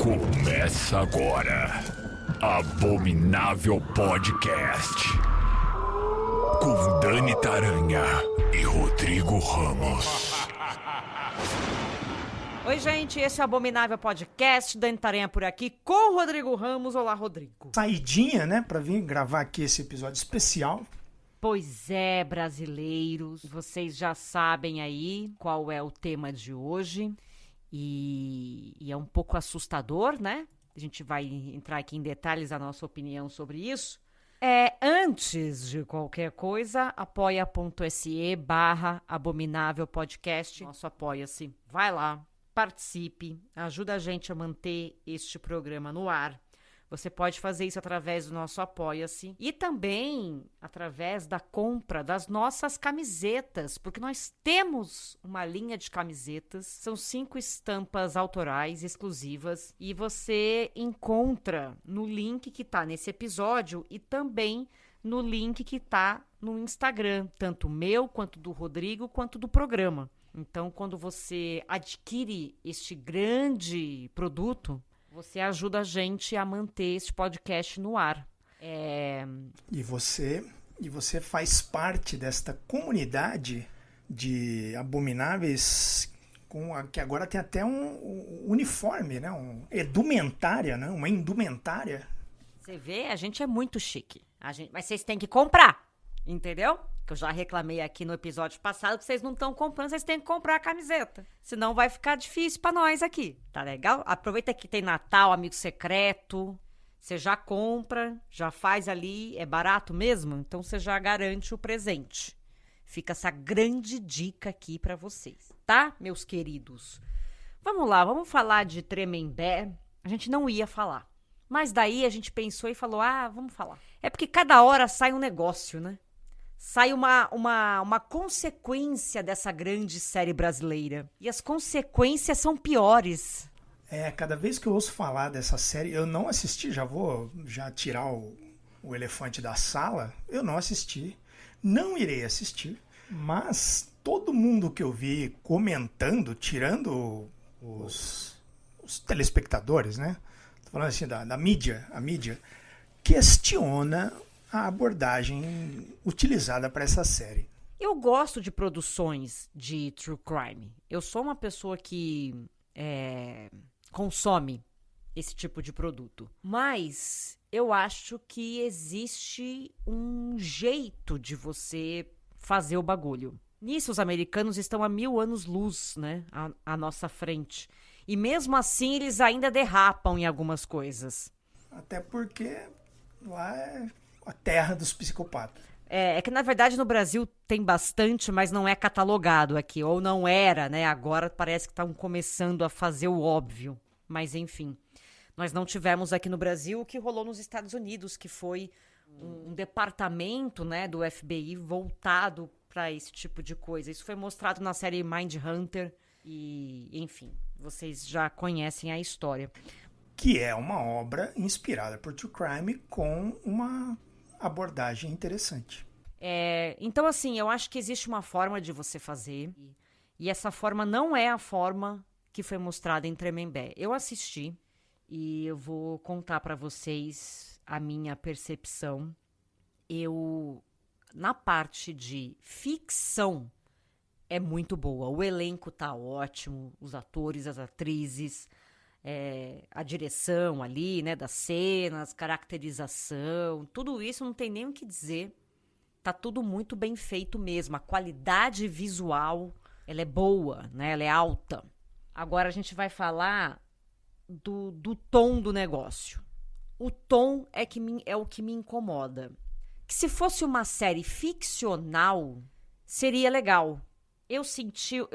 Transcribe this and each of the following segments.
Começa agora, Abominável Podcast, com Dani Taranha e Rodrigo Ramos. Oi, gente, esse é o Abominável Podcast, Dani Taranha por aqui, com o Rodrigo Ramos. Olá, Rodrigo. Saidinha, né, pra vir gravar aqui esse episódio especial. Pois é, brasileiros, vocês já sabem aí qual é o tema de hoje. E é um pouco assustador, né? A gente vai entrar aqui em detalhes a nossa opinião sobre isso. Antes de qualquer coisa, apoia.se/Abominável Podcast. Nosso apoia-se. Vai lá, participe, ajuda a gente a manter este programa no ar. Você pode fazer isso através do nosso Apoia-se e também através da compra das nossas camisetas, porque nós temos uma linha de camisetas, são 5 estampas autorais exclusivas e você encontra no link que está nesse episódio e também no link que está no Instagram, tanto meu, quanto do Rodrigo, quanto do programa. Então, quando você adquire este grande produto, você ajuda a gente a manter este podcast no ar. E você faz parte desta comunidade de abomináveis que agora tem até um uniforme, né? Indumentária, né? Uma indumentária. Você vê, a gente é muito chique. Mas vocês têm que comprar, entendeu? Que eu já reclamei aqui no episódio passado que vocês não estão comprando, vocês têm que comprar a camiseta. Senão vai ficar difícil pra nós aqui, tá legal? Aproveita que tem Natal, amigo secreto, você já compra, já faz ali, é barato mesmo, então você já garante o presente. Fica essa grande dica aqui pra vocês, tá, meus queridos? Vamos lá, vamos falar de Tremembé. A gente não ia falar, mas daí a gente pensou e falou, vamos falar. É porque cada hora sai um negócio, né? Sai uma consequência dessa grande série brasileira. E as consequências são piores. Cada vez que eu ouço falar dessa série, eu não assisti, já vou tirar o elefante da sala. Eu não assisti, não irei assistir. Mas todo mundo que eu vi comentando, tirando os telespectadores, né? Tô falando assim da mídia, a mídia, questiona a abordagem utilizada para essa série. Eu gosto de produções de true crime. Eu sou uma pessoa que consome esse tipo de produto. Mas eu acho que existe um jeito de você fazer o bagulho. Nisso, os americanos estão a 1000 anos-luz, né? À nossa frente. E mesmo assim, eles ainda derrapam em algumas coisas. Até porque lá é a terra dos psicopatas. É que, na verdade, no Brasil tem bastante, mas não é catalogado aqui. Ou não era, né? Agora parece que estão começando a fazer o óbvio. Mas, enfim. Nós não tivemos aqui no Brasil o que rolou nos Estados Unidos, que foi um departamento, né, do FBI voltado para esse tipo de coisa. Isso foi mostrado na série Mindhunter. E, enfim, vocês já conhecem a história. Que é uma obra inspirada por true crime com uma abordagem interessante. Então, assim, eu acho que existe uma forma de você fazer. E essa forma não é a forma que foi mostrada em Tremembé. Eu assisti e eu vou contar pra vocês a minha percepção. Na parte de ficção, é muito boa. O elenco tá ótimo, os atores, as atrizes, a direção ali, né, das cenas, caracterização, tudo isso não tem nem o que dizer. Tá tudo muito bem feito mesmo. A qualidade visual, ela é boa, né? Ela é alta. Agora a gente vai falar do tom do negócio. O tom é o que me incomoda. Que se fosse uma série ficcional, seria legal. Eu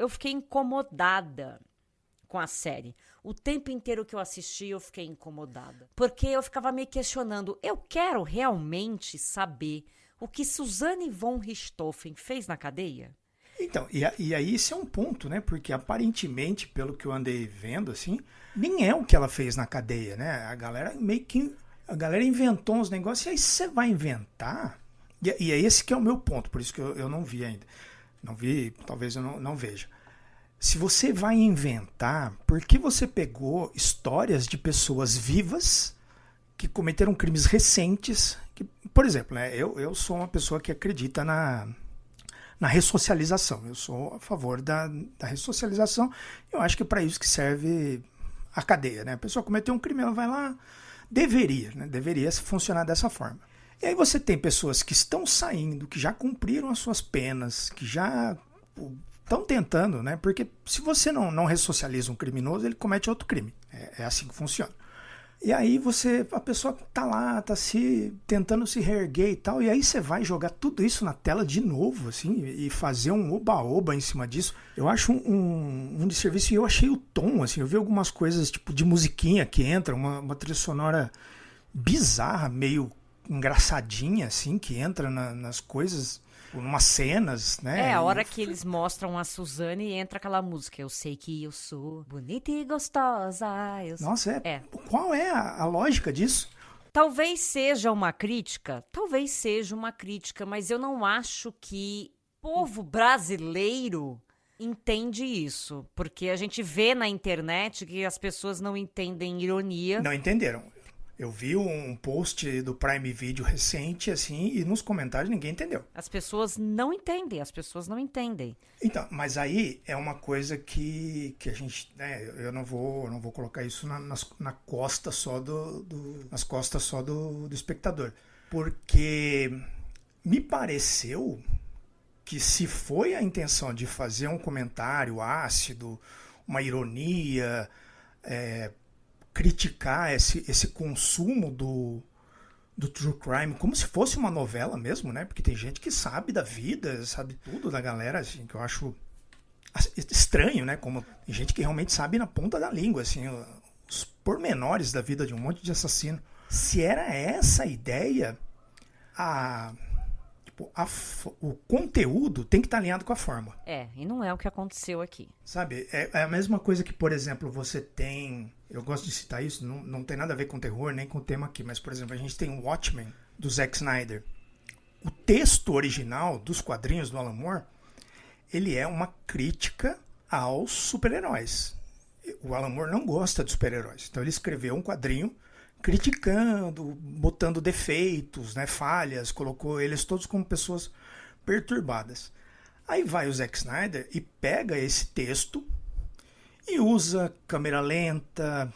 fiquei incomodada com a série. O tempo inteiro que eu assisti, eu fiquei incomodada. Porque eu ficava me questionando, eu quero realmente saber o que Suzanne von Richthofen fez na cadeia? Então, e aí esse é um ponto, né? Porque aparentemente, pelo que eu andei vendo, assim, nem é o que ela fez na cadeia, né? A galera inventou uns negócios, e aí você vai inventar. E é esse que é o meu ponto, por isso que eu não vi ainda. Não vi, talvez eu não veja. Se você vai inventar, por que você pegou histórias de pessoas vivas que cometeram crimes recentes? Que, por exemplo, né, eu sou uma pessoa que acredita na ressocialização. Eu sou a favor da ressocialização. Eu acho que é para isso que serve a cadeia. Né? A pessoa cometeu um crime, ela vai lá, deveria funcionar dessa forma. E aí você tem pessoas que estão saindo, que já cumpriram as suas penas, que já estão tentando, né? Porque se você não ressocializa um criminoso, ele comete outro crime. É assim que funciona. E aí a pessoa tá lá, tá tentando se reerguer e tal, e aí você vai jogar tudo isso na tela de novo, assim, e fazer um oba-oba em cima disso. Eu acho um desserviço, e eu achei o tom, assim, eu vi algumas coisas, tipo, de musiquinha que entra, uma trilha sonora bizarra, meio engraçadinha, assim, que entra nas coisas, umas cenas, né? A hora que eles mostram a Suzane, entra aquela música. Eu sei que eu sou bonita e gostosa. Nossa, qual é a lógica disso? Talvez seja uma crítica, mas eu não acho que o povo brasileiro entende isso. Porque a gente vê na internet que as pessoas não entendem ironia. Não entenderam. Eu vi um post do Prime Video recente, assim, e nos comentários ninguém entendeu. As pessoas não entendem. Então, mas aí é uma coisa que a gente, né, eu não vou colocar isso na costa só nas costas só do espectador. Porque me pareceu que se foi a intenção de fazer um comentário ácido, uma ironia, criticar esse consumo do true crime como se fosse uma novela mesmo, né? Porque tem gente que sabe da vida, sabe tudo da galera, assim, que eu acho estranho, né? Como tem gente que realmente sabe na ponta da língua, assim, os pormenores da vida de um monte de assassino. Se era essa a ideia, o conteúdo tem que estar alinhado com a forma. E não é o que aconteceu aqui. Sabe, é a mesma coisa que, por exemplo, você tem... Eu gosto de citar isso, não tem nada a ver com terror, nem com o tema aqui, mas, por exemplo, a gente tem o Watchmen, do Zack Snyder. O texto original dos quadrinhos do Alan Moore, ele é uma crítica aos super-heróis. O Alan Moore não gosta de super-heróis, então ele escreveu um quadrinho criticando, botando defeitos, né, falhas, colocou eles todos como pessoas perturbadas. Aí vai o Zack Snyder e pega esse texto e usa câmera lenta,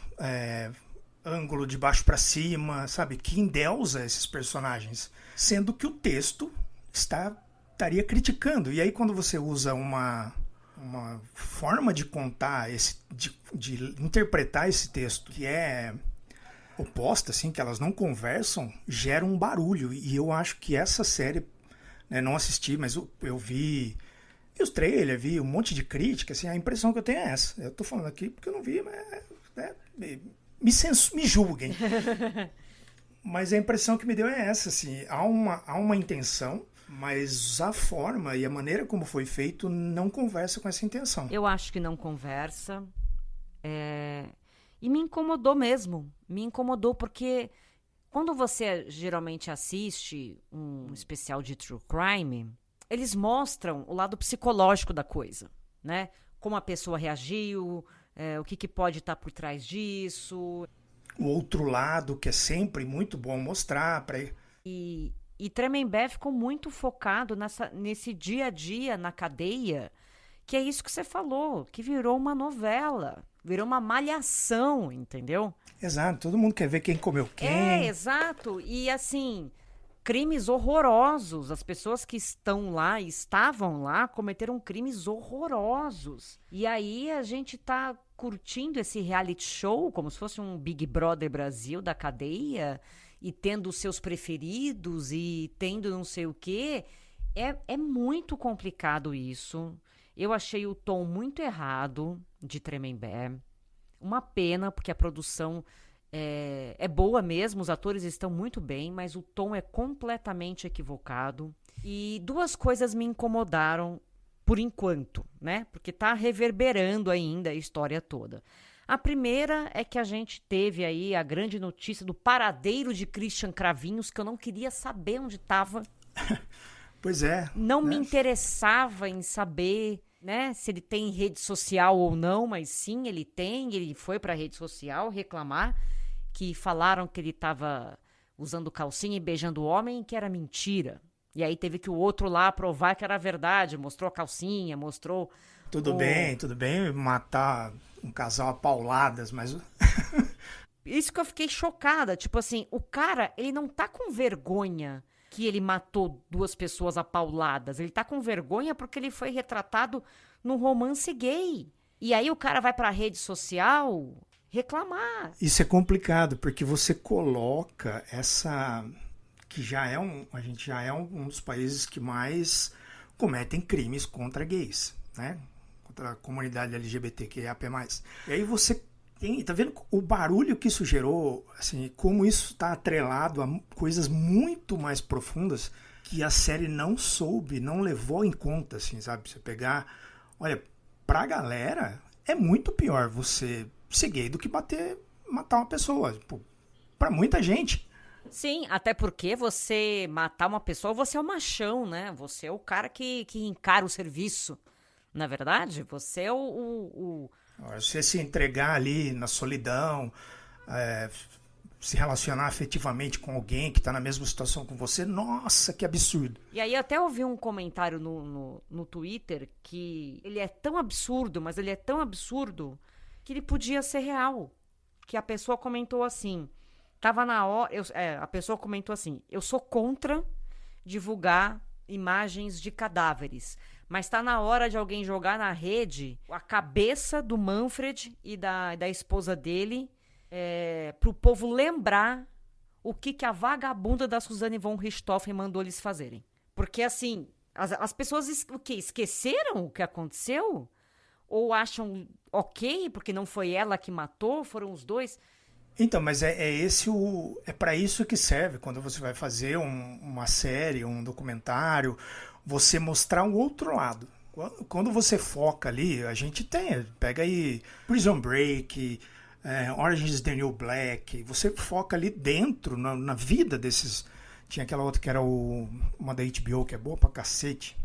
ângulo de baixo para cima, sabe, que endeusa esses personagens, sendo que o texto estaria criticando. E aí quando você usa uma forma de contar, de interpretar esse texto, que é oposta, assim, que elas não conversam, gera um barulho. E eu acho que essa série, né, não assisti, mas eu vi os trailers, vi um monte de crítica, assim, a impressão que eu tenho é essa. Eu tô falando aqui porque eu não vi, mas me julguem. Mas a impressão que me deu é essa, assim, há uma intenção, mas a forma e a maneira como foi feito não conversa com essa intenção. Eu acho que não conversa. E me incomodou mesmo. Me incomodou porque quando você geralmente assiste um especial de true crime, eles mostram o lado psicológico da coisa, né? Como a pessoa reagiu, o que pode estar por trás disso. O outro lado, que é sempre muito bom mostrar. E Tremembé ficou muito focado nesse dia a dia na cadeia, que é isso que você falou, que virou uma novela. Virou uma malhação, entendeu? Exato, todo mundo quer ver quem comeu quem. Exato. E assim, crimes horrorosos. As pessoas que estavam lá, cometeram crimes horrorosos. E aí a gente tá curtindo esse reality show, como se fosse um Big Brother Brasil da cadeia, e tendo os seus preferidos, e tendo não sei o quê. É muito complicado isso. Eu achei o tom muito errado de Tremembé. Uma pena, porque a produção é boa mesmo, os atores estão muito bem, mas o tom é completamente equivocado. E duas coisas me incomodaram por enquanto, né? Porque tá reverberando ainda a história toda. A primeira é que a gente teve aí a grande notícia do paradeiro de Christian Cravinhos, que eu não queria saber onde estava. Pois é. Não me interessava em saber. né, se ele tem rede social ou não, mas sim, ele foi pra rede social reclamar que falaram que ele tava usando calcinha e beijando o homem, que era mentira. E aí teve que o outro lá provar que era verdade, mostrou a calcinha, mostrou... Tudo bem matar um casal a pauladas, mas... Isso que eu fiquei chocada, tipo assim, o cara, ele não tá com vergonha que ele matou 2 pessoas a pauladas, ele tá com vergonha porque ele foi retratado num romance gay. E aí o cara vai pra rede social reclamar. Isso é complicado, porque você coloca essa... que a gente já é um dos países que mais cometem crimes contra gays, né? Contra a comunidade LGBTQIAP+. E aí você tá vendo o barulho que isso gerou, assim, como isso está atrelado a coisas muito mais profundas que a série não levou em conta, assim, sabe? Você pegar, olha, pra galera é muito pior você ser gay do que matar uma pessoa, tipo, pra muita gente. Sim, até porque você matar uma pessoa, você é o machão, né? Você é o cara que encara o serviço. Na verdade, você é Você se entregar ali na solidão, se relacionar afetivamente com alguém que está na mesma situação com você, nossa, que absurdo. E aí até ouvi um comentário no Twitter que ele é tão absurdo, mas ele é tão absurdo que ele podia ser real. Que a pessoa comentou assim... Tava na hora, a pessoa comentou assim, eu sou contra divulgar imagens de cadáveres, mas tá na hora de alguém jogar na rede a cabeça do Manfred e da esposa dele, pro povo lembrar o que a vagabunda da Suzane von Richthofen mandou eles fazerem. Porque assim, as pessoas esqueceram o que aconteceu? Ou acham ok, porque não foi ela que matou, foram os dois... Então, mas é para isso que serve quando você vai fazer uma série, um documentário, você mostrar um outro lado. Quando você foca ali, a gente pega aí Prison Break, Orange is the New Black, você foca ali dentro, na vida desses... Tinha aquela outra que era uma da HBO, que é boa pra cacete,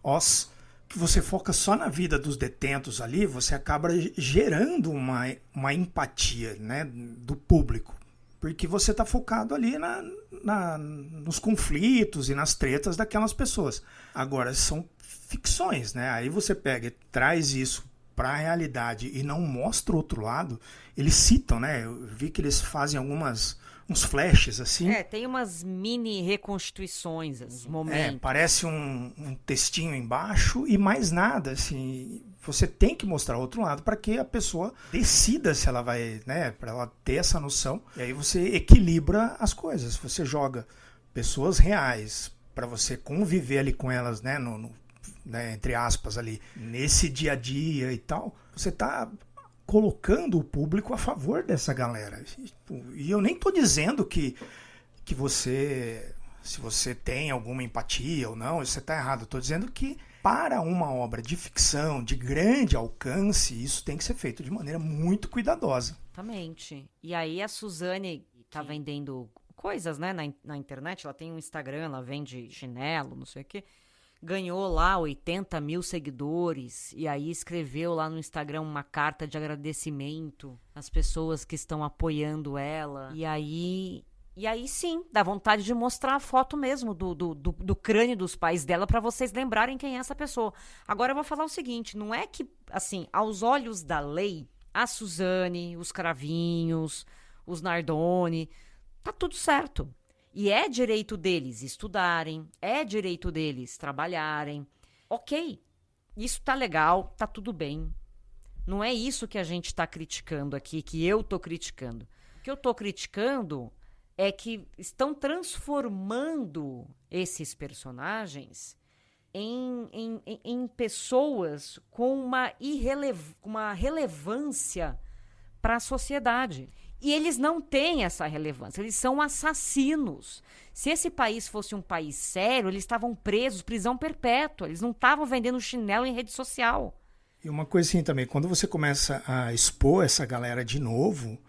Oz, que você foca só na vida dos detentos ali, você acaba gerando uma empatia, né, do público. Porque você está focado ali nos conflitos e nas tretas daquelas pessoas. Agora, são ficções, né? Aí você pega e traz isso para a realidade e não mostra o outro lado. Eles citam, né? Eu vi que eles fazem uns flashes assim. Tem umas mini reconstituições, assim, momentos. Parece um textinho embaixo e mais nada, assim. Você tem que mostrar outro lado para que a pessoa decida se ela vai, né, para ela ter essa noção. E aí você equilibra as coisas. Você joga pessoas reais para você conviver ali com elas, né, né, entre aspas ali, nesse dia a dia e tal. Você tá colocando o público a favor dessa galera. E eu nem tô dizendo que você, se você tem alguma empatia ou não, você tá errado. Eu tô dizendo que para uma obra de ficção de grande alcance, isso tem que ser feito de maneira muito cuidadosa. Exatamente. E aí a Suzane tá vendendo coisas, né, na internet. Ela tem um Instagram, ela vende chinelo, não sei o quê. Ganhou lá 80 mil seguidores e aí escreveu lá no Instagram uma carta de agradecimento às pessoas que estão apoiando ela. E aí sim, dá vontade de mostrar a foto mesmo do crânio dos pais dela para vocês lembrarem quem é essa pessoa. Agora eu vou falar o seguinte, não é que, assim, aos olhos da lei, a Suzane, os Cravinhos, os Nardoni, tá tudo certo. E é direito deles estudarem, é direito deles trabalharem. Ok, isso tá legal, tá tudo bem. Não é isso que a gente tá criticando aqui, que eu tô criticando. O que eu tô criticando é que estão transformando esses personagens em pessoas com uma relevância para a sociedade. E eles não têm essa relevância, eles são assassinos. Se esse país fosse um país sério, eles estavam presos, prisão perpétua, eles não estavam vendendo chinelo em rede social. E uma coisa assim também, quando você começa a expor essa galera de novo,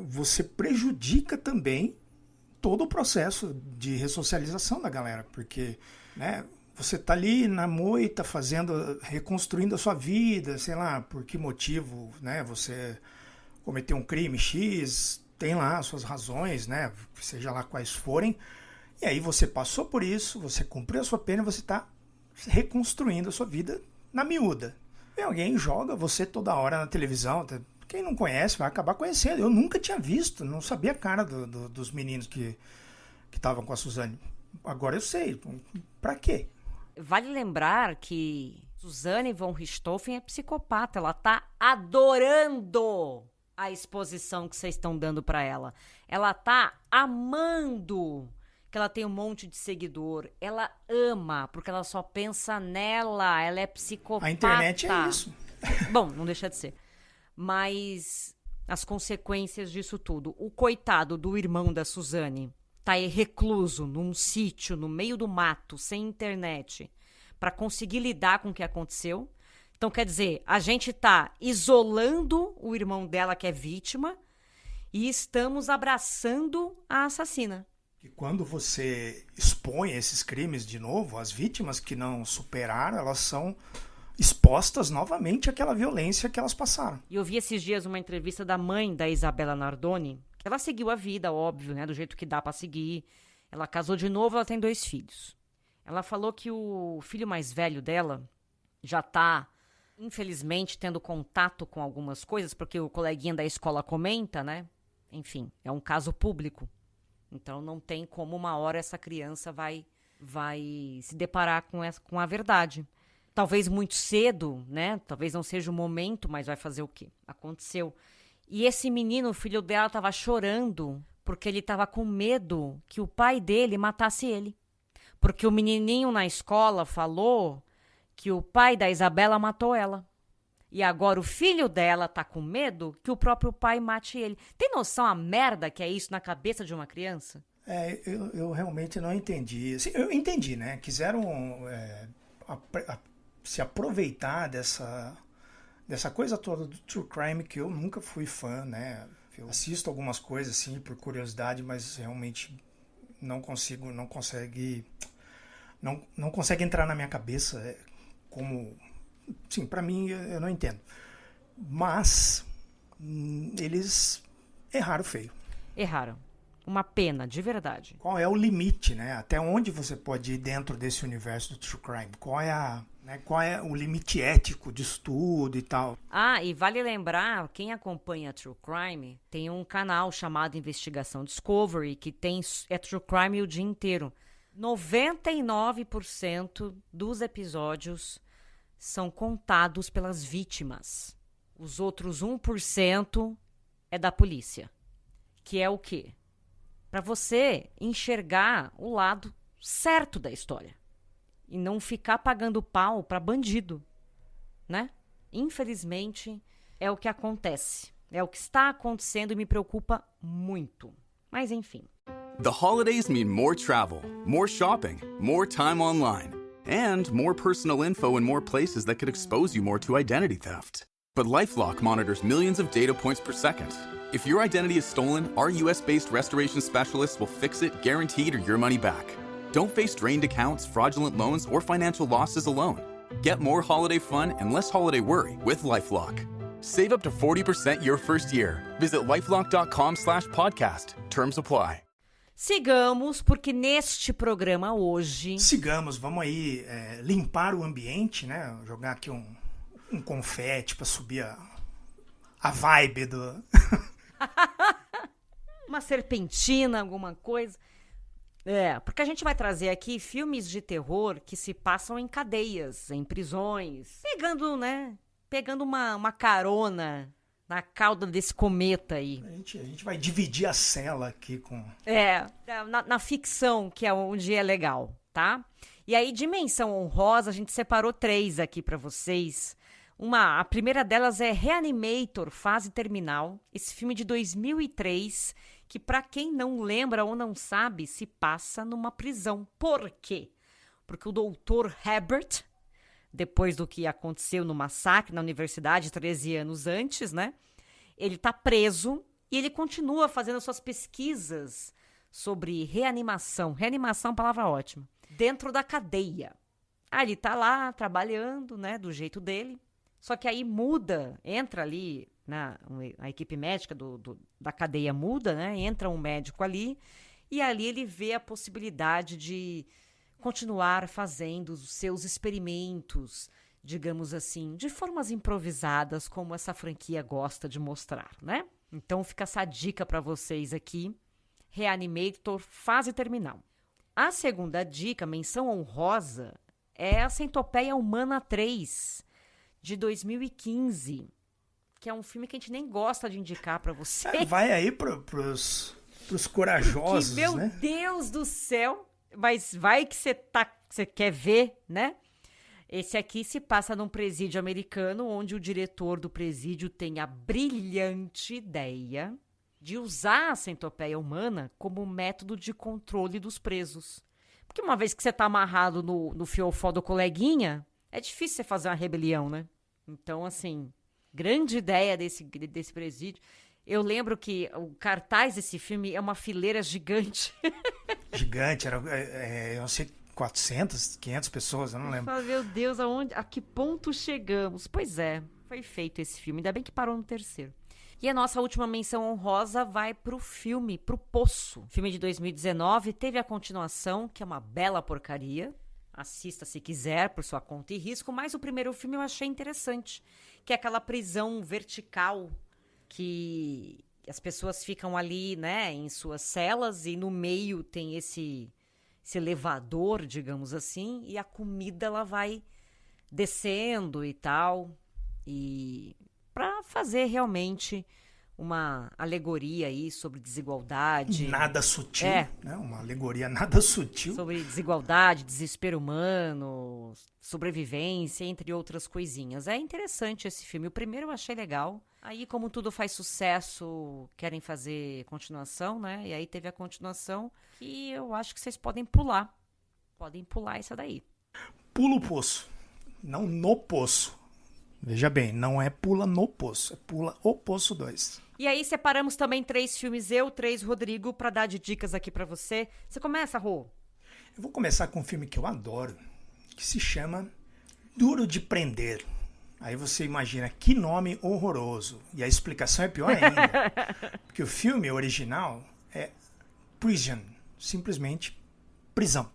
você prejudica também todo o processo de ressocialização da galera, porque, né, Você tá ali na moita reconstruindo a sua vida, sei lá, por que motivo, né? Você cometeu um crime X, tem lá as suas razões, né? Seja lá quais forem. E aí você passou por isso, você cumpriu a sua pena e você tá reconstruindo a sua vida na miúda. E alguém joga você toda hora na televisão. Quem não conhece vai acabar conhecendo. Eu nunca tinha visto, não sabia a cara dos meninos que estavam com a Suzane. Agora eu sei. Pra quê? Vale lembrar que Suzane von Richthofen é psicopata. Ela tá adorando a exposição que vocês estão dando pra ela. Ela tá amando que ela tem um monte de seguidor. Ela ama, porque ela só pensa nela. Ela é psicopata. A internet é isso. Bom, não deixa de ser. Mas as consequências disso tudo. O coitado do irmão da Suzane tá aí recluso num sítio, no meio do mato, sem internet, para conseguir lidar com o que aconteceu. Então, quer dizer, a gente tá isolando o irmão dela, que é vítima, e estamos abraçando a assassina. E quando você expõe esses crimes de novo, as vítimas que não superaram, elas são expostas novamente àquela violência que elas passaram. E eu vi esses dias uma entrevista da mãe da Isabella Nardoni. Ela seguiu a vida, óbvio, né, do jeito que dá pra seguir. Ela casou de novo, ela tem 2 filhos. Ela falou que o filho mais velho dela já tá, infelizmente, tendo contato com algumas coisas, porque o coleguinha da escola comenta, né? Enfim, é um caso público. Então não tem como uma hora essa criança vai se deparar com a verdade. Talvez muito cedo, né? Talvez não seja o momento, mas vai fazer o quê? Aconteceu. E esse menino, o filho dela, estava chorando porque ele estava com medo que o pai dele matasse ele. Porque o menininho na escola falou que o pai da Isabela matou ela. E agora o filho dela tá com medo que o próprio pai mate ele. Tem noção a merda que é isso na cabeça de uma criança? Eu realmente não entendi. Assim, eu entendi, né? Quiseram se aproveitar dessa coisa toda do true crime, que eu nunca fui fã, né? Eu assisto algumas coisas assim por curiosidade, mas realmente não consegue entrar na minha cabeça como, sim, para mim eu não entendo. Mas eles erraram feio. Erraram. Uma pena, de verdade. Qual é o limite, né? Até onde você pode ir dentro desse universo do true crime? Qual é o limite ético de estudo e tal? Ah, e vale lembrar, quem acompanha True Crime, tem um canal chamado Investigação Discovery, que é True Crime o dia inteiro. 99% dos episódios são contados pelas vítimas. Os outros 1% é da polícia. Que é o quê? Para você enxergar o lado certo da história. E não ficar pagando pau para bandido, né? Infelizmente, é o que acontece. É o que está acontecendo e me preocupa muito. Mas enfim. The holidays mean more travel, more shopping, more time online, and more personal info in more places that could expose you more to identity theft. But LifeLock monitors millions of data points per second. If your identity is stolen, our US-based restoration specialists will fix it guaranteed or your money back. Don't face drained accounts, fraudulent loans, or financial losses alone. Get more holiday fun and less holiday worry with LifeLock. Save up to 40% your first year. Visit lifelock.com/podcast. Terms apply. Sigamos, porque neste programa hoje... Vamos aí limpar o ambiente, né? Jogar aqui um confete para subir a vibe do... Uma serpentina, alguma coisa. Porque a gente vai trazer aqui filmes de terror que se passam em cadeias, em prisões, pegando uma carona na cauda desse cometa aí. A gente vai dividir a cela aqui com... Na ficção, que é onde é legal, tá? E aí, de menção honrosa, a gente separou 3 aqui pra vocês. A primeira delas é Reanimator, Fase Terminal. Esse filme de 2003, que pra quem não lembra ou não sabe, se passa numa prisão. Por quê? Porque o Dr. Herbert, depois do que aconteceu no massacre na universidade 13 anos antes, né? Ele tá preso e ele continua fazendo suas pesquisas sobre reanimação. Reanimação é uma palavra ótima. Dentro da cadeia. Aí ele tá lá trabalhando, né, do jeito dele. Só que aí muda, entra ali, a equipe médica da cadeia muda, né? Entra um médico ali e ali ele vê a possibilidade de continuar fazendo os seus experimentos, digamos assim, de formas improvisadas, como essa franquia gosta de mostrar, né? Então fica essa dica para vocês aqui, Reanimator, fase terminal. A segunda dica, menção honrosa, é a Centopeia Humana 3, de 2015, que é um filme que a gente nem gosta de indicar para vocês. Vai aí pros corajosos, que, meu né? Deus do céu, mas vai que você quer ver, né? Esse aqui se passa num presídio americano, onde o diretor do presídio tem a brilhante ideia de usar a centopeia humana como método de controle dos presos. Porque uma vez que você tá amarrado no fiofó do coleguinha, é difícil você fazer uma rebelião, né? Então, assim, grande ideia desse presídio. Eu lembro que o cartaz desse filme é uma fileira gigante. Gigante, eu não sei, 400, 500 pessoas, eu não lembro. Meu Deus, a que ponto chegamos? Pois é, foi feito esse filme, ainda bem que parou no terceiro. E a nossa última menção honrosa vai pro filme, pro Poço. Filme de 2019, teve a continuação, que é uma bela porcaria. Assista se quiser, por sua conta e risco, mas o primeiro filme eu achei interessante, que é aquela prisão vertical que as pessoas ficam ali, né, em suas celas e no meio tem esse elevador, digamos assim, e a comida ela vai descendo e tal, e para fazer realmente uma alegoria aí sobre desigualdade. Nada sutil, né? Uma alegoria nada sutil. Sobre desigualdade, desespero humano, sobrevivência, entre outras coisinhas. É interessante esse filme. O primeiro eu achei legal. Aí, como tudo faz sucesso, querem fazer continuação, né? E aí teve a continuação que eu acho que vocês podem pular. Podem pular essa daí. Pula o poço, não no poço. Veja bem, não é pula no poço, é pula o Poço 2. E aí separamos também 3 filmes, 3 Rodrigo, pra dar de dicas aqui pra você. Você começa, Rô? Eu vou começar com um filme que eu adoro, que se chama Duro de Prender. Aí você imagina, que nome horroroso. E a explicação é pior ainda. Porque o filme original é Prison, simplesmente prisão.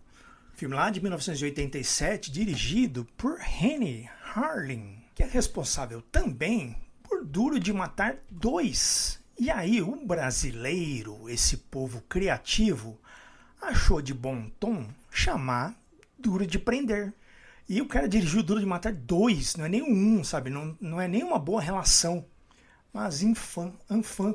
Filme lá de 1987, dirigido por Renny Harlin, que é responsável também por Duro de Matar 2. E aí o brasileiro, esse povo criativo, achou de bom tom chamar Duro de Prender. E o cara dirigiu Duro de Matar 2, não é nem o 1, sabe? Não é nem uma boa relação. Mas infame,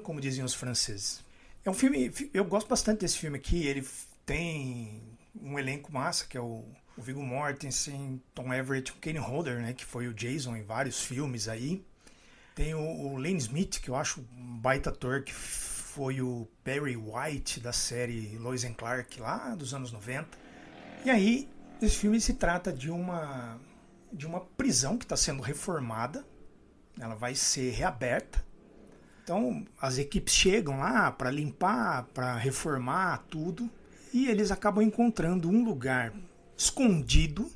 como diziam os franceses. É um filme, eu gosto bastante desse filme aqui, ele tem um elenco massa, que é o Viggo Mortensen, Tom Everett, o Kane Hodder, né, que foi o Jason em vários filmes aí. Tem o Lane Smith, que eu acho um baita ator, que foi o Perry White da série Lois and Clark lá dos anos 90. E aí, esse filme se trata de uma prisão que está sendo reformada. Ela vai ser reaberta. Então, as equipes chegam lá para limpar, para reformar tudo. E eles acabam encontrando um lugar escondido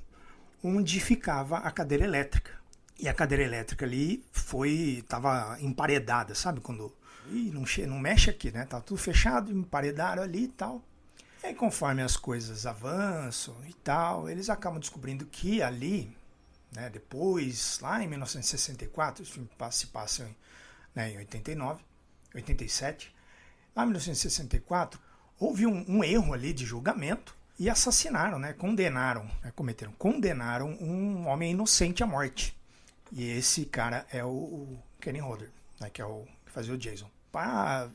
onde ficava a cadeira elétrica. E a cadeira elétrica ali estava emparedada, sabe? Quando não mexe aqui, né? Tá tudo fechado, emparedaram ali e tal. E aí, conforme as coisas avançam e tal, eles acabam descobrindo que ali, né, depois, lá em 1964, o filme se passa em 87, lá em 1964, houve um erro ali de julgamento e assassinaram, né, condenaram um homem inocente à morte. E esse cara é o Kane Hodder, né, que é o que fazia o Jason.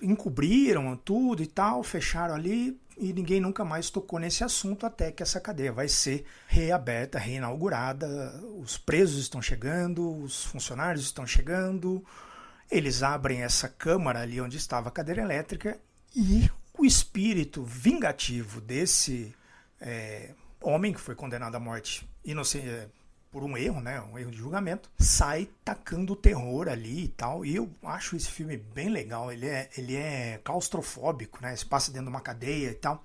Encobriram tudo e tal, fecharam ali e ninguém nunca mais tocou nesse assunto até que essa cadeia vai ser reaberta, reinaugurada. Os presos estão chegando, os funcionários estão chegando, eles abrem essa câmara ali onde estava a cadeira elétrica e o espírito vingativo desse homem que foi condenado à morte inocente, por um erro, né, um erro de julgamento, sai tacando terror ali e tal. E eu acho esse filme bem legal. Ele é claustrofóbico, né, se passa dentro de uma cadeia e tal.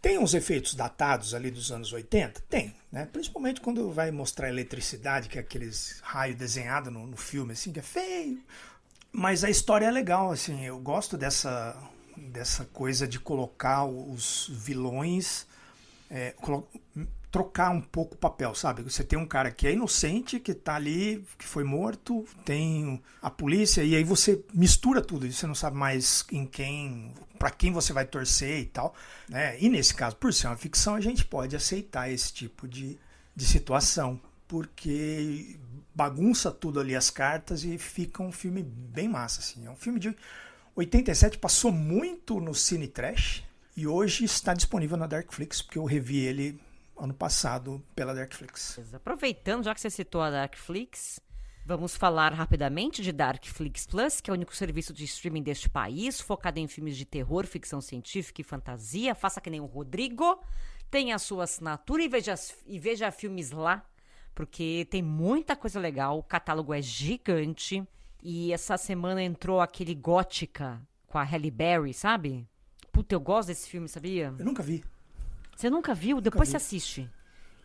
Tem uns efeitos datados ali dos anos 80? Tem, né? Principalmente quando vai mostrar eletricidade, que é aqueles raios desenhados no filme, assim, que é feio. Mas a história é legal, assim, eu gosto dessa coisa de colocar os vilões, trocar um pouco o papel, sabe? Você tem um cara que é inocente, que tá ali, que foi morto, tem a polícia, e aí você mistura tudo, e você não sabe mais para quem você vai torcer e tal, né? E nesse caso, por ser uma ficção, a gente pode aceitar esse tipo de situação, porque bagunça tudo ali as cartas e fica um filme bem massa, assim. É um filme de 87, passou muito no Cine Trash e hoje está disponível na Darkflix, porque eu revi ele ano passado pela Darkflix. Aproveitando, já que você citou a Darkflix, vamos falar rapidamente de Darkflix Plus, que é o único serviço de streaming deste país, focado em filmes de terror, ficção científica e fantasia. Faça que nem o Rodrigo, tenha a sua assinatura e veja filmes lá, porque tem muita coisa legal, o catálogo é gigante. E essa semana entrou aquele Gótica com a Halle Berry, sabe? Puta, eu gosto desse filme, sabia? Eu nunca vi. Você nunca viu? Depois você assiste.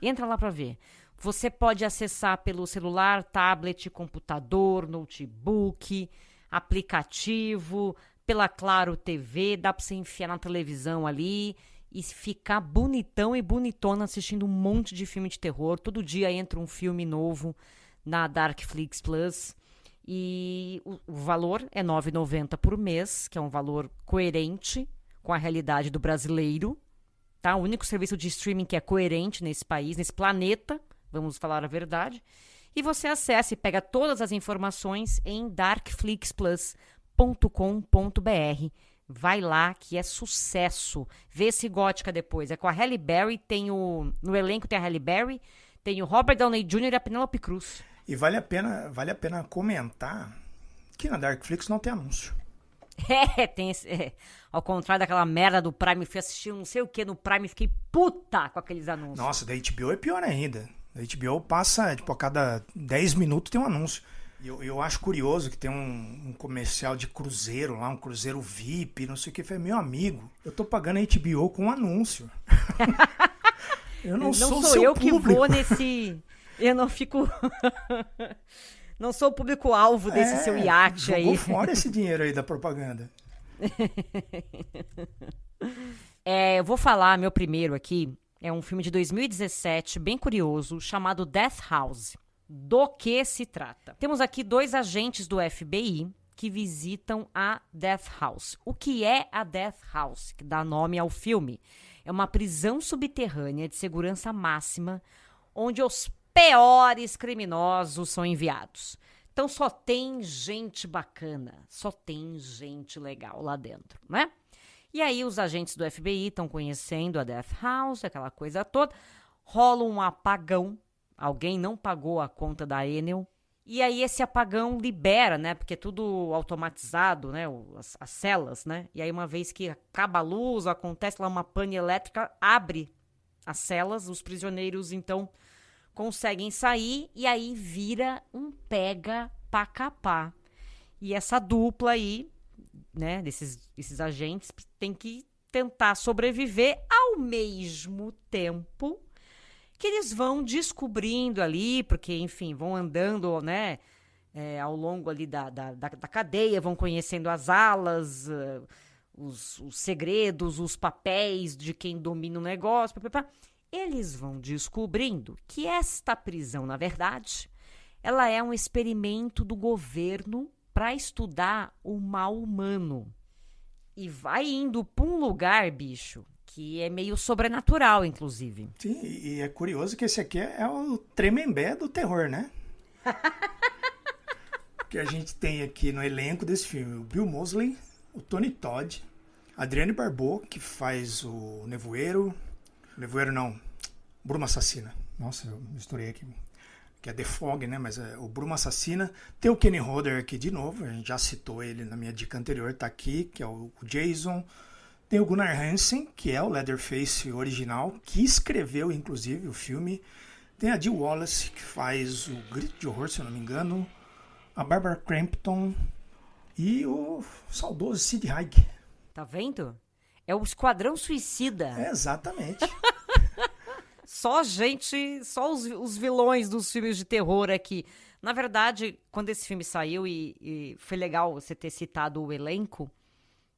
Entra lá pra ver. Você pode acessar pelo celular, tablet, computador, notebook, aplicativo, pela Claro TV. Dá pra você enfiar na televisão ali e ficar bonitão e bonitona assistindo um monte de filme de terror. Todo dia entra um filme novo na Darkflix Plus. E o valor é R$ 9,90 por mês, que é um valor coerente com a realidade do brasileiro. Tá? O único serviço de streaming que é coerente nesse país, nesse planeta, vamos falar a verdade. E você acessa e pega todas as informações em darkflixplus.com.br. Vai lá que é sucesso. Vê esse Gótica depois. É com a Halle Berry, no elenco tem a Halle Berry, tem o Robert Downey Jr. e a Penélope Cruz. E vale a pena comentar que na Darkflix não tem anúncio. Ao contrário daquela merda do Prime, fui assistir não sei o que no Prime, fiquei puta com aqueles anúncios. Nossa, da HBO é pior ainda. Da HBO passa, a cada 10 minutos tem um anúncio. Eu acho curioso que tem um comercial de cruzeiro lá, um cruzeiro VIP, não sei o que. Foi meu amigo, eu tô pagando a HBO com um anúncio. Eu não sou seu público. Que vou nesse... Eu não fico... Não sou o público-alvo desse seu iate aí. Jogou fora esse dinheiro aí da propaganda. Eu vou falar, meu primeiro aqui, é um filme de 2017, bem curioso, chamado Death House. Do que se trata? Temos aqui 2 agentes do FBI que visitam a Death House. O que é a Death House, que dá nome ao filme? É uma prisão subterrânea de segurança máxima, onde os piores criminosos são enviados. Então só tem gente bacana, só tem gente legal lá dentro, né? E aí os agentes do FBI estão conhecendo a Death House, aquela coisa toda. Rola um apagão, alguém não pagou a conta da Enel. E aí esse apagão libera, né? Porque é tudo automatizado, né? As celas, né? E aí uma vez que acaba a luz, acontece lá uma pane elétrica, abre as celas, os prisioneiros então conseguem sair e aí vira um pega pra capar. E essa dupla aí, né, esses agentes tem que tentar sobreviver ao mesmo tempo que eles vão descobrindo ali, porque, enfim, vão andando, né, ao longo ali da cadeia, vão conhecendo as alas, os segredos, os papéis de quem domina o negócio, eles vão descobrindo que esta prisão, na verdade, ela é um experimento do governo para estudar o mal humano. E vai indo para um lugar, bicho, que é meio sobrenatural, inclusive. Sim, e é curioso que esse aqui é o tremembé do terror, né? Que a gente tem aqui no elenco desse filme o Bill Moseley, o Tony Todd, a Adrienne Barbeau, que faz o Nevoeiro... Nevoeiro não, Bruma Assassina. Nossa, eu misturei aqui. Que é The Fog, né? Mas é o Bruma Assassina. Tem o Kenny Hodder aqui de novo. A gente já citou ele na minha dica anterior. Tá aqui, que é o Jason. Tem o Gunnar Hansen, que é o Leatherface original. Que escreveu, inclusive, o filme. Tem a Jill Wallace, que faz o Grito de Horror, se eu não me engano. A Barbara Crampton. E o saudoso Sid Haig. Tá vendo? É o Esquadrão Suicida. Exatamente. Só os vilões dos filmes de terror aqui. Na verdade, quando esse filme saiu, e foi legal você ter citado o elenco,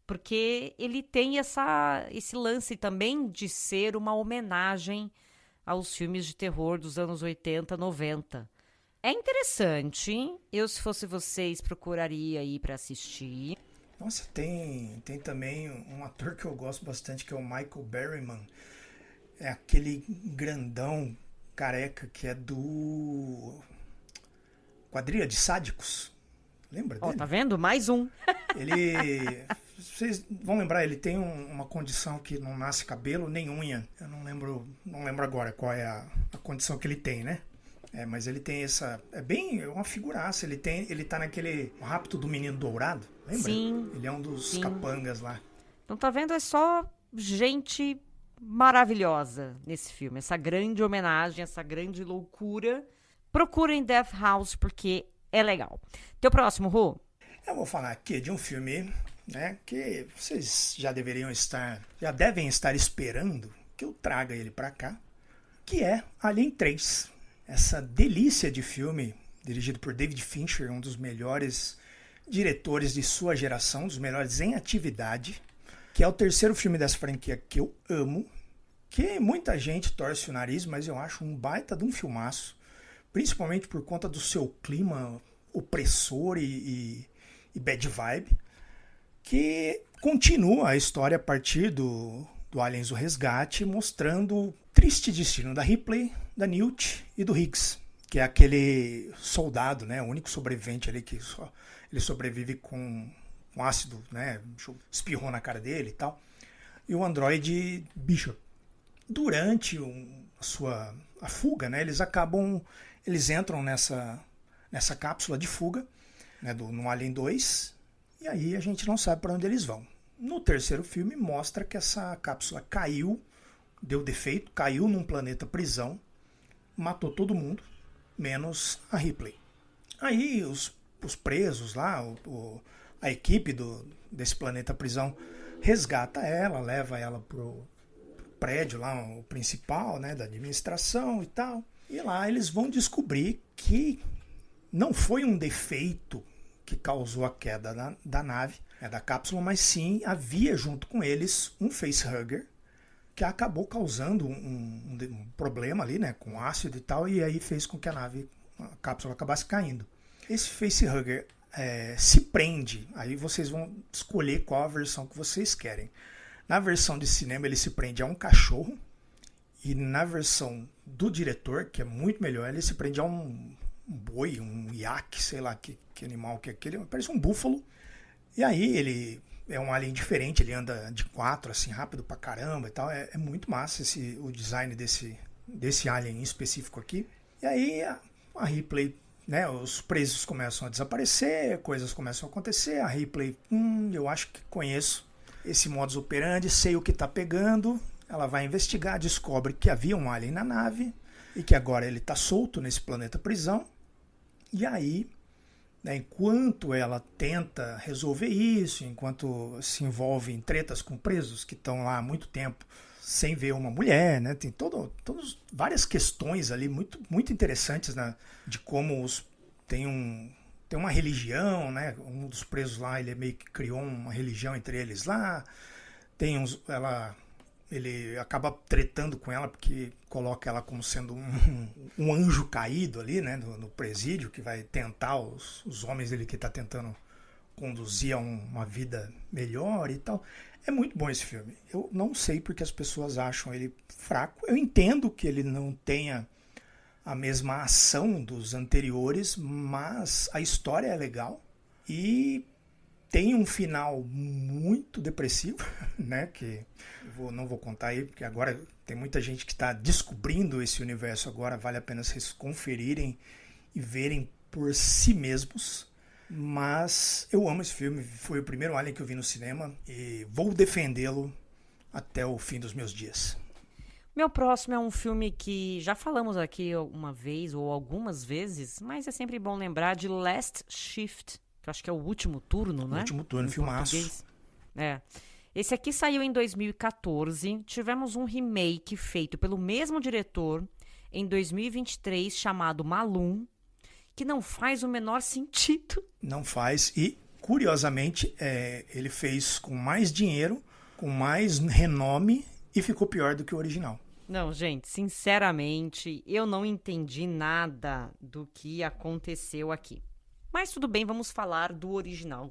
porque ele tem esse lance também de ser uma homenagem aos filmes de terror dos anos 80, 90. É interessante. Eu, se fosse vocês, procuraria ir para assistir. Nossa, tem também um ator que eu gosto bastante, que é o Michael Berryman. É aquele grandão careca que é do Quadrilha de Sádicos. Lembra dele? Tá vendo? Mais um. Ele... Vocês vão lembrar, ele tem uma condição que não nasce cabelo nem unha. Eu não lembro agora qual é a condição que ele tem, né? Mas ele tem essa... É uma figuraça. Ele tá naquele O Rapto do Menino Dourado, lembra? Sim. Ele é um dos capangas lá. Então tá vendo? É só gente maravilhosa nesse filme. Essa grande homenagem, essa grande roucura. Procurem Death House porque é legal. Teu próximo, Rô? Eu vou falar aqui de um filme, né, que vocês já devem estar esperando que eu traga ele pra cá, que é Alien 3. Essa delícia de filme, dirigido por David Fincher, um dos melhores diretores de sua geração, dos melhores em atividade, que é o terceiro filme dessa franquia que eu amo, que muita gente torce o nariz, mas eu acho um baita de um filmaço, principalmente por conta do seu clima opressor e bad vibe, que continua a história a partir do Aliens o Resgate, mostrando o triste destino da Ripley, da Newt e do Higgs, que é aquele soldado, né, o único sobrevivente ali que ele sobrevive com ácido, né, espirrou na cara dele e tal, e o androide Bishop. Durante a fuga, né, eles entram nessa cápsula de fuga, né, no Alien 2, e aí a gente não sabe para onde eles vão. No terceiro filme mostra que essa cápsula deu defeito, caiu num planeta prisão, matou todo mundo, menos a Ripley. Aí os presos lá, a equipe desse planeta prisão resgata ela, leva ela pro prédio lá, o principal, né, da administração e tal. E lá eles vão descobrir que não foi um defeito que causou a queda da nave, da cápsula, mas sim havia junto com eles um facehugger que acabou causando um problema ali, né, com ácido e tal, e aí fez com que a cápsula acabasse caindo. Esse facehugger se prende, aí vocês vão escolher qual a versão que vocês querem. Na versão de cinema ele se prende a um cachorro, e na versão do diretor, que é muito melhor, ele se prende a um boi, um iaque, sei lá que animal que é aquele, parece um búfalo. E aí ele é um alien diferente, ele anda de 4, assim, rápido pra caramba e tal. É muito massa o design desse alien específico aqui. E aí a Ripley, né, os presos começam a desaparecer, coisas começam a acontecer. A Ripley, eu acho que conheço esse modus operandi, sei o que tá pegando. Ela vai investigar, descobre que havia um alien na nave e que agora ele tá solto nesse planeta prisão. E aí, né, enquanto ela tenta resolver isso, enquanto se envolve em tretas com presos que estão lá há muito tempo sem ver uma mulher, né, tem várias questões ali muito, muito interessantes, né, de como tem uma religião, né, um dos presos lá, ele meio que criou uma religião entre eles lá, ele acaba tretando com ela porque coloca ela como sendo um anjo caído ali, né, no presídio, que vai tentar os homens dele que está tentando conduzir a uma vida melhor e tal. É muito bom esse filme. Eu não sei porque as pessoas acham ele fraco. Eu entendo que ele não tenha a mesma ação dos anteriores, mas a história é legal e tem um final muito depressivo, né? Que não vou contar aí, porque agora tem muita gente que está descobrindo esse universo agora. Vale a pena vocês conferirem e verem por si mesmos. Mas eu amo esse filme. Foi o primeiro Alien que eu vi no cinema e vou defendê-lo até o fim dos meus dias. Meu próximo é um filme que já falamos aqui uma vez ou algumas vezes, mas é sempre bom lembrar de Last Shift, que eu acho que é o último turno, né? O último turno, filmaço. Esse aqui saiu em 2014. Tivemos um remake feito pelo mesmo diretor em 2023, chamado Malum, que não faz o menor sentido. Não faz. E, curiosamente, ele fez com mais dinheiro, com mais renome e ficou pior do que o original. Não, gente, sinceramente, eu não entendi nada do que aconteceu aqui. Mas tudo bem, vamos falar do original.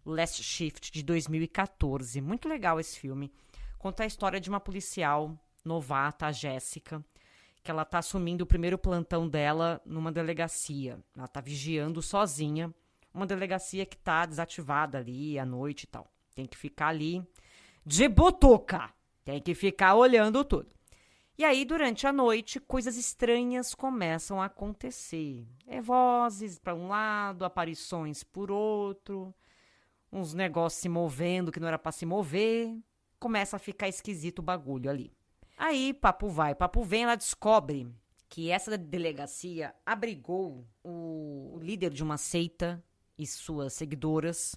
Last Shift, de 2014. Muito legal esse filme. Conta a história de uma policial novata, a Jéssica, que ela tá assumindo o primeiro plantão dela numa delegacia. Ela tá vigiando sozinha uma delegacia que tá desativada ali à noite e tal. Tem que ficar ali de butuca. Tem que ficar olhando tudo. E aí, durante a noite, coisas estranhas começam a acontecer. Vozes para um lado, aparições por outro, uns negócios se movendo que não era para se mover. Começa a ficar esquisito o bagulho ali. Aí, papo vai, papo vem, ela descobre que essa delegacia abrigou o líder de uma seita e suas seguidoras.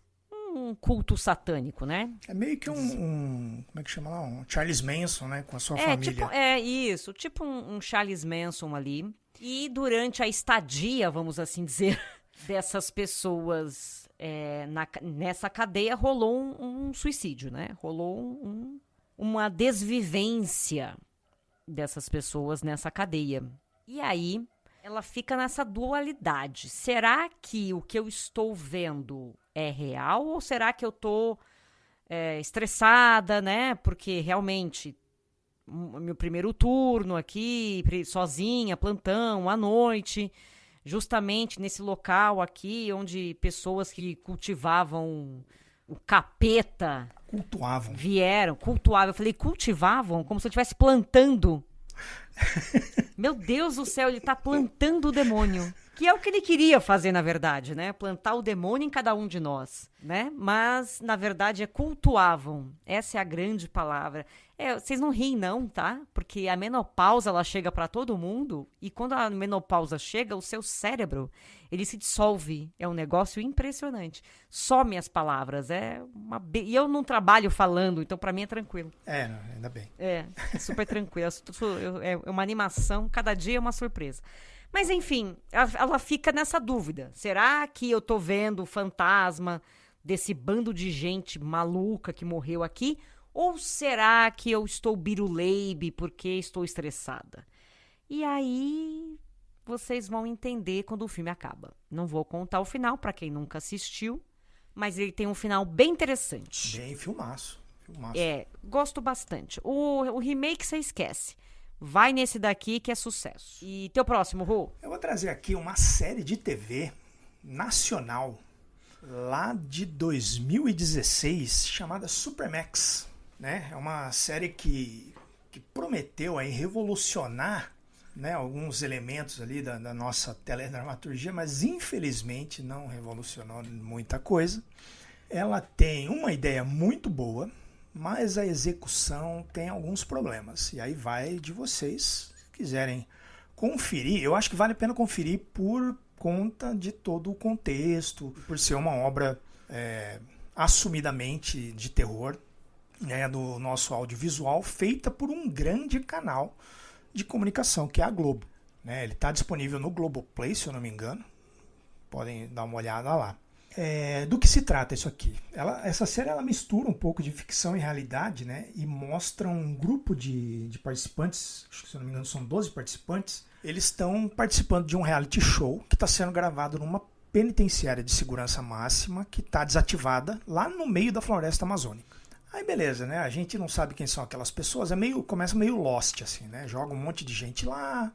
Um culto satânico, né? É meio que como é que chama lá? Um Charles Manson, né? Com a sua família. Isso, tipo um Charles Manson ali. E durante a estadia, vamos assim dizer, dessas pessoas nessa cadeia, rolou um suicídio, né? Rolou uma desvivência dessas pessoas nessa cadeia. E aí, ela fica nessa dualidade. Será que o que eu estou vendo é real ou será que eu tô estressada, né? Porque realmente, meu primeiro turno aqui, sozinha, plantão, à noite, justamente nesse local aqui, onde pessoas que cultivavam o capeta... Cultuavam. Cultuavam. Eu falei, cultivavam? Como se eu estivesse plantando. Meu Deus do céu, ele tá plantando o demônio. Que é o que ele queria fazer, na verdade, né? Plantar o demônio em cada um de nós, né? Mas, na verdade, cultuavam. Essa é a grande palavra. Vocês não riem, não, tá? Porque a menopausa, ela chega pra todo mundo. E quando a menopausa chega, o seu cérebro, ele se dissolve. É um negócio impressionante. Some as palavras. E eu não trabalho falando, então pra mim é tranquilo. Ainda bem. É super tranquilo. É uma animação, cada dia é uma surpresa. Mas, enfim, ela fica nessa dúvida. Será que eu tô vendo o fantasma desse bando de gente maluca que morreu aqui? Ou será que eu estou biruleibe porque estou estressada? E aí, vocês vão entender quando o filme acaba. Não vou contar o final para quem nunca assistiu, mas ele tem um final bem interessante. Bem filmaço. Gosto bastante. O remake você esquece. Vai nesse daqui que é sucesso. E teu próximo, Rô? Eu vou trazer aqui uma série de TV nacional lá de 2016 chamada Supermax, né? É uma série que prometeu aí revolucionar, né, alguns elementos ali da nossa teledramaturgia, mas infelizmente não revolucionou muita coisa. Ela tem uma ideia muito boa, mas a execução tem alguns problemas. E aí vai de vocês, se quiserem conferir. Eu acho que vale a pena conferir por conta de todo o contexto, por ser uma obra assumidamente de terror, né, do nosso audiovisual, feita por um grande canal de comunicação, que é a Globo, né? Ele está disponível no Globoplay, se eu não me engano. Podem dar uma olhada lá. Do que se trata isso aqui? Essa série ela mistura um pouco de ficção e realidade, né? E mostra um grupo de participantes, acho que se eu não me engano são 12 participantes. Eles estão participando de um reality show que está sendo gravado numa penitenciária de segurança máxima que está desativada lá no meio da floresta amazônica. Aí beleza, né? A gente não sabe quem são aquelas pessoas, começa meio Lost, assim, né? Joga um monte de gente lá,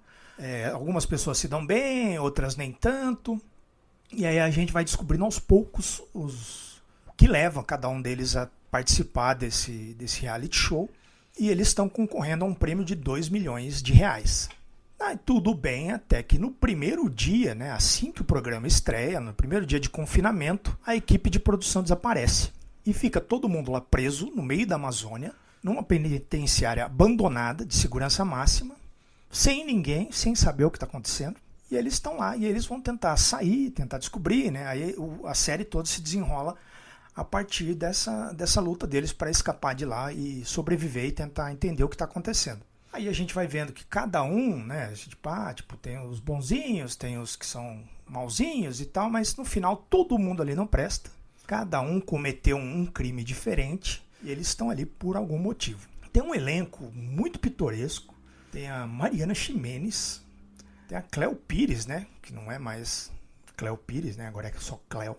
algumas pessoas se dão bem, outras nem tanto. E aí a gente vai descobrindo aos poucos o que leva cada um deles a participar desse reality show. E eles estão concorrendo a um prêmio de R$2 milhões. Tudo bem, até que no primeiro dia, né, assim que o programa estreia, no primeiro dia de confinamento, a equipe de produção desaparece. E fica todo mundo lá preso no meio da Amazônia, numa penitenciária abandonada de segurança máxima, sem ninguém, sem saber o que está acontecendo. E eles estão lá e eles vão tentar sair, tentar descobrir, né? Aí a série toda se desenrola a partir dessa luta deles para escapar de lá e sobreviver e tentar entender o que está acontecendo. Aí a gente vai vendo que cada um, né, tipo, tem os bonzinhos, tem os que são malzinhos e tal, mas no final todo mundo ali não presta. Cada um cometeu um crime diferente e eles estão ali por algum motivo. Tem um elenco muito pitoresco, tem a Mariana Ximenes, tem a Cleo Pires, né, que não é mais Cleo Pires, né, agora é só Cleo.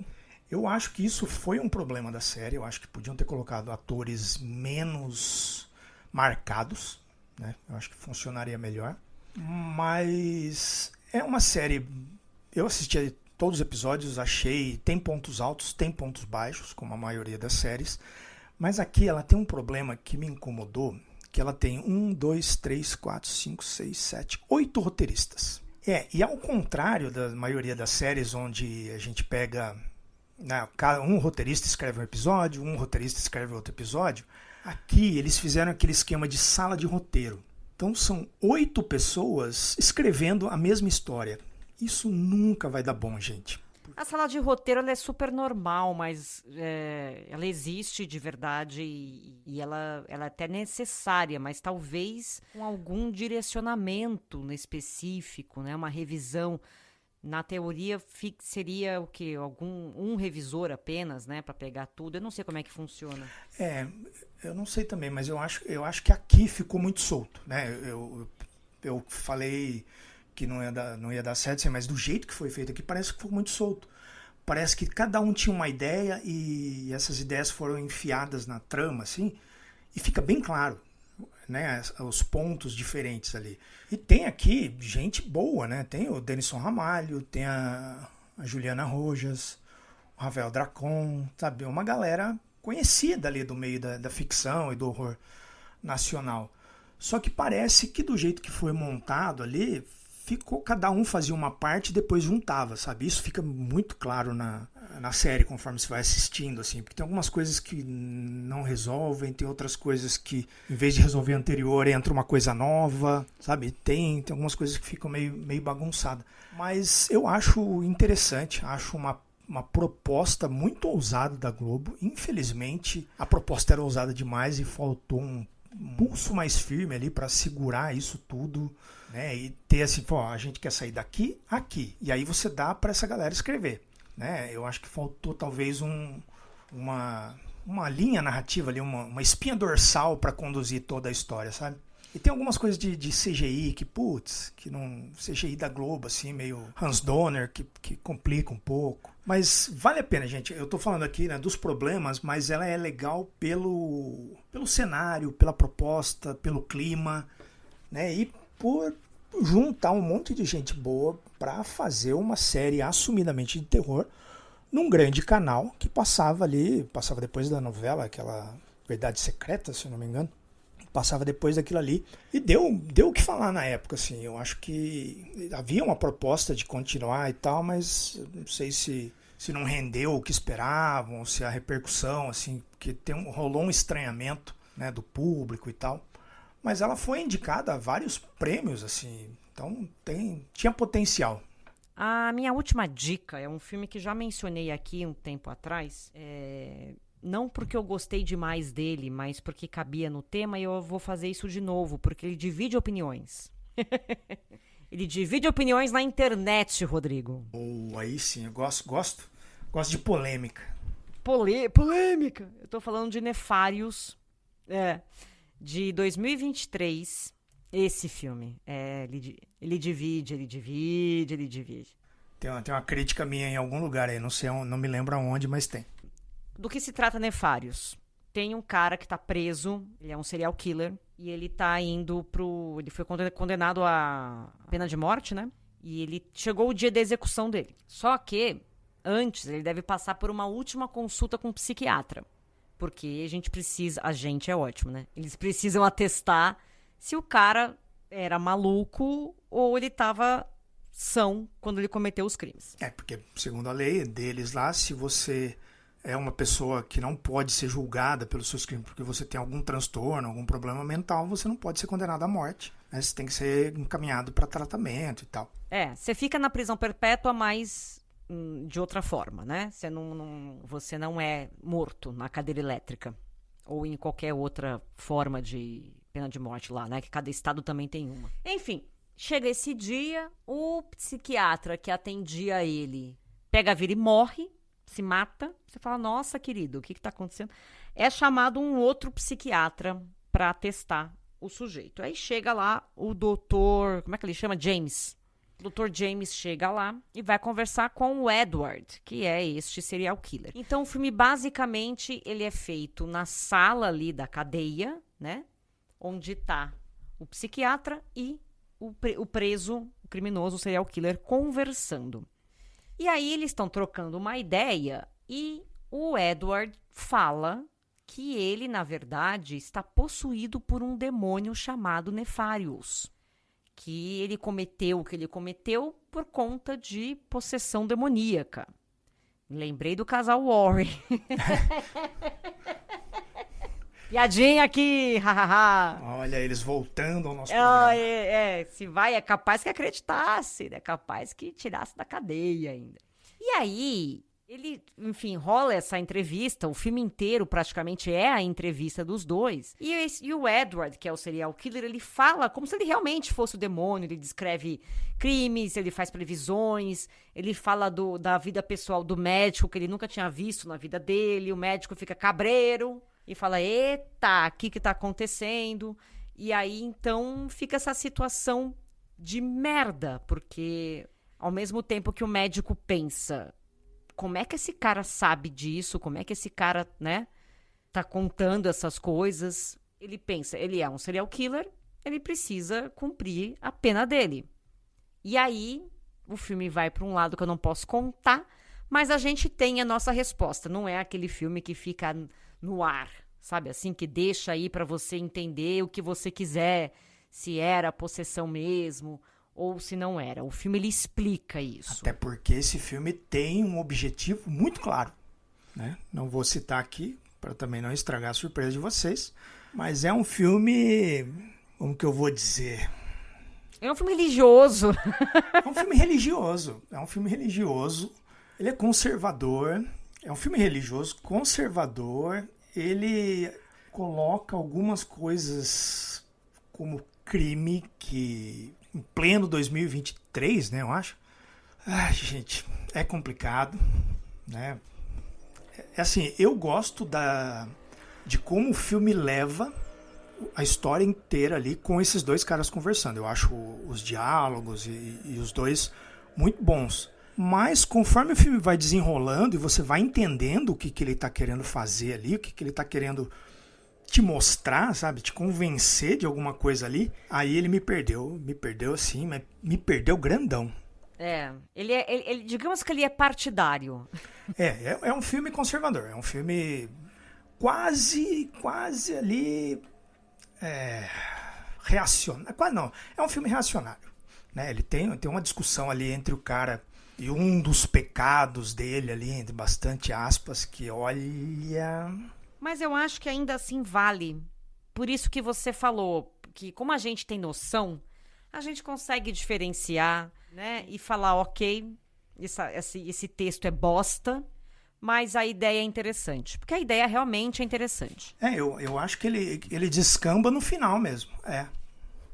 Eu acho que isso foi um problema da série, eu acho que podiam ter colocado atores menos marcados, né? Eu acho que funcionaria melhor. Mas é uma série... Eu assisti todos os episódios, achei... Tem pontos altos, tem pontos baixos, como a maioria das séries. Mas aqui ela tem um problema que me incomodou, que ela tem 1, 2, 3, 4, 5, 6, 7, 8 roteiristas. E ao contrário da maioria das séries onde a gente pega... um roteirista escreve um episódio, um roteirista escreve outro episódio... Aqui eles fizeram aquele esquema de sala de roteiro. Então são 8 pessoas escrevendo a mesma história. Isso nunca vai dar bom, gente. A sala de roteiro ela é super normal, mas ela existe de verdade e ela é até necessária, mas talvez com algum direcionamento no específico, né? Uma revisão. Na teoria seria o quê? Um revisor apenas, né? Para pegar tudo. Eu não sei como é que funciona. Eu não sei também, mas eu acho que aqui ficou muito solto, né? Eu falei que não ia dar certo, mas do jeito que foi feito aqui parece que ficou muito solto. Parece que cada um tinha uma ideia e essas ideias foram enfiadas na trama, assim, e fica bem claro, né? Os pontos diferentes ali. E tem aqui gente boa, né? Tem o Denison Ramalho, tem a Juliana Rojas, o Ravel Dracon, sabe? Uma galera conhecida ali do meio da ficção e do horror nacional. Só que parece que do jeito que foi montado ali, cada um fazia uma parte e depois juntava, sabe? Isso fica muito claro na série conforme você vai assistindo, assim, porque tem algumas coisas que não resolvem, tem outras coisas que, em vez de resolver a anterior, entra uma coisa nova, sabe? Tem algumas coisas que ficam meio bagunçadas. Mas eu acho interessante, acho uma proposta muito ousada da Globo. Infelizmente, a proposta era ousada demais e faltou um pulso mais firme ali para segurar isso tudo, né? E ter assim, a gente quer sair daqui, aqui. E aí você dá para essa galera escrever, né? Eu acho que faltou talvez uma linha narrativa ali, uma espinha dorsal para conduzir toda a história, sabe? E tem algumas coisas de CGI que não... CGI da Globo, assim, meio Hans Donner, que complica um pouco. Mas vale a pena, gente. Eu tô falando aqui, né, dos problemas, mas ela é legal pelo cenário, pela proposta, pelo clima, né? E por juntar um monte de gente boa para fazer uma série assumidamente de terror num grande canal que passava depois da novela, aquela Verdade Secreta, se eu não me engano. Passava depois daquilo ali e deu o que falar na época, assim. Eu acho que havia uma proposta de continuar e tal, mas não sei se não rendeu o que esperavam, se a repercussão, assim, porque rolou um estranhamento, né, do público e tal. Mas ela foi indicada a vários prêmios, assim, então tinha potencial. A minha última dica é um filme que já mencionei aqui um tempo atrás, não porque eu gostei demais dele, mas porque cabia no tema, e eu vou fazer isso de novo, porque ele divide opiniões. Ele divide opiniões na internet, Rodrigo. Aí sim, eu gosto de polêmica. Polêmica! Eu tô falando de Nefários, de 2023, esse filme. Ele divide. Tem uma crítica minha em algum lugar aí, não me lembro aonde, mas tem. Do que se trata Nefários? Tem um cara que tá preso, ele é um serial killer, e ele tá indo ele foi condenado a pena de morte, né? E ele chegou o dia da execução dele. Só que, antes, ele deve passar por uma última consulta com um psiquiatra. Porque a gente é ótimo, né? Eles precisam atestar se o cara era maluco ou ele tava são quando ele cometeu os crimes. Porque, segundo a lei deles lá, se você é uma pessoa que não pode ser julgada pelos seus crimes porque você tem algum transtorno, algum problema mental, você não pode ser condenado à morte, né? Você tem que ser encaminhado para tratamento e tal. Você fica na prisão perpétua, mas de outra forma, né? Você não é morto na cadeira elétrica ou em qualquer outra forma de pena de morte lá, né? Que cada estado também tem uma. Enfim, chega esse dia, o psiquiatra que atendia ele pega a vida e morre, se mata. Você fala, nossa, querido, o que tá acontecendo? É chamado um outro psiquiatra para testar o sujeito. Aí chega lá o doutor, como é que ele chama? James. O Dr. James chega lá e vai conversar com o Edward, que é este serial killer. Então, o filme, basicamente, ele é feito na sala ali da cadeia, né? Onde tá o psiquiatra e o preso, o criminoso, o serial killer, conversando. E aí, eles estão trocando uma ideia e o Edward fala que ele, na verdade, está possuído por um demônio chamado Nefarious. Que ele cometeu o que ele cometeu por conta de possessão demoníaca. Lembrei do casal Warren. Piadinha aqui, hahaha. Olha, eles voltando ao nosso programa. Se vai, é capaz que acreditasse, é capaz que tirasse da cadeia ainda. E aí, ele, enfim, rola essa entrevista, o filme inteiro praticamente é a entrevista dos dois. E o Edward, que é o serial killer, ele fala como se ele realmente fosse o demônio, ele descreve crimes, ele faz previsões, ele fala da vida pessoal do médico, que ele nunca tinha visto na vida dele, o médico fica cabreiro e fala, eita, o que tá acontecendo? E aí, então, fica essa situação de merda, porque ao mesmo tempo que o médico pensa... Como é que esse cara sabe disso? Como é que esse cara, né, tá contando essas coisas? Ele pensa, ele é um serial killer, ele precisa cumprir a pena dele. E aí, o filme vai para um lado que eu não posso contar, mas a gente tem a nossa resposta. Não é aquele filme que fica no ar, sabe? Assim, que deixa aí para você entender o que você quiser, se era possessão mesmo... ou se não era. O filme, ele explica isso. Até porque esse filme tem um objetivo muito claro, né? Não vou citar aqui, para também não estragar a surpresa de vocês, mas é um filme, como que eu vou dizer? É um filme religioso. É um filme religioso. É um filme religioso. Ele é conservador. É um filme religioso, conservador. Ele coloca algumas coisas como crime que... em pleno 2023, né, eu acho. Ai, gente, é complicado, né? É assim, eu gosto de como o filme leva a história inteira ali com esses dois caras conversando. Eu acho os diálogos e os dois muito bons. Mas conforme o filme vai desenrolando e você vai entendendo o que ele tá querendo fazer ali, o que ele tá querendo te mostrar, sabe, te convencer de alguma coisa ali, aí ele me perdeu assim, mas me perdeu grandão. Ele digamos que ele é partidário. É um filme conservador, é um filme quase ali reacionário, quase não, é um filme reacionário, né? Ele tem uma discussão ali entre o cara e um dos pecados dele ali, entre bastante aspas, que olha... Mas eu acho que ainda assim vale. Por isso que você falou, que como a gente tem noção, a gente consegue diferenciar, né? E falar, ok, esse texto é bosta, mas a ideia é interessante. Porque a ideia realmente é interessante. Eu acho que ele descamba no final mesmo,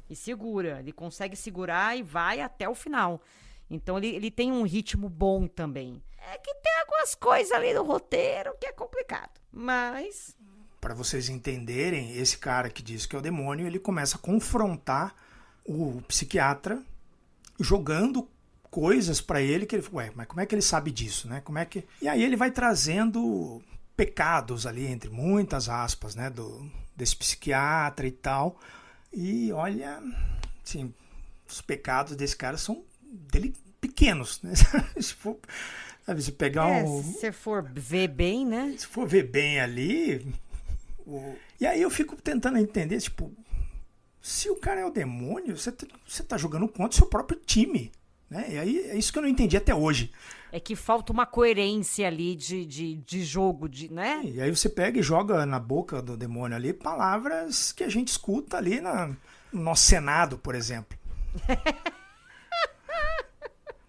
E segura, ele consegue segurar e vai até o final. Então ele tem um ritmo bom também. É que tem algumas coisas ali no roteiro que é complicado. Mas... para vocês entenderem, esse cara que diz que é o demônio, ele começa a confrontar o psiquiatra, jogando coisas para ele que ele fala, mas como é que ele sabe disso, né? E aí ele vai trazendo pecados ali, entre muitas aspas, né? Desse psiquiatra e tal. E olha, assim, os pecados desse cara são dele pequenos, né? Sabe, se pegar se você for ver bem, né? Se for ver bem ali... E aí eu fico tentando entender, tipo... Se o cara é o demônio, você tá jogando contra o seu próprio time, né? E aí é isso que eu não entendi até hoje. É que falta uma coerência ali de jogo, né? E aí você pega e joga na boca do demônio ali palavras que a gente escuta ali no nosso Senado, por exemplo.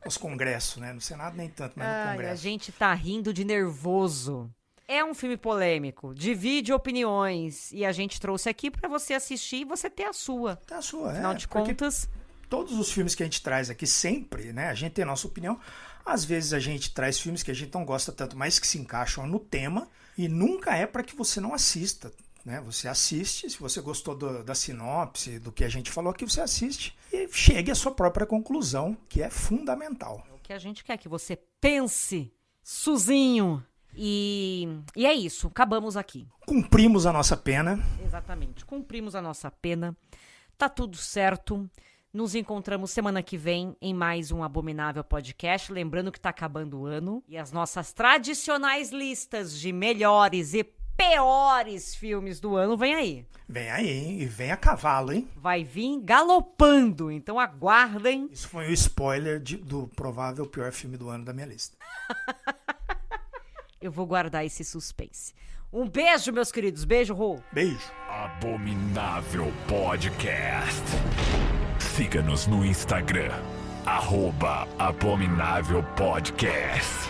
os congressos, né? No Senado nem tanto, mas no Congresso. A gente tá rindo de nervoso. É um filme polêmico, divide opiniões, e a gente trouxe aqui pra você assistir e você ter a sua. Tá a sua, Afinal de contas... Todos os filmes que a gente traz aqui sempre, né? A gente tem a nossa opinião. Às vezes a gente traz filmes que a gente não gosta tanto, mas que se encaixam no tema, e nunca é para que você não assista, né? Você assiste, se você gostou da sinopse, do que a gente falou aqui, você assiste e chegue à sua própria conclusão, que é fundamental. O que a gente quer que você pense, Suzinho. E é isso, acabamos aqui. Cumprimos a nossa pena. Exatamente, cumprimos a nossa pena. Tá tudo certo. Nos encontramos semana que vem em mais um Abominável Podcast. Lembrando que tá acabando o ano. E as nossas tradicionais listas de melhores e piores filmes do ano vem aí. Vem aí, hein? E vem a cavalo, hein? Vai vir galopando, então aguardem. Isso foi um spoiler do provável pior filme do ano da minha lista. Eu vou guardar esse suspense. Um beijo, meus queridos. Beijo, Rô. Beijo. Abominável Podcast. Siga-nos no Instagram, @Abominável Podcast.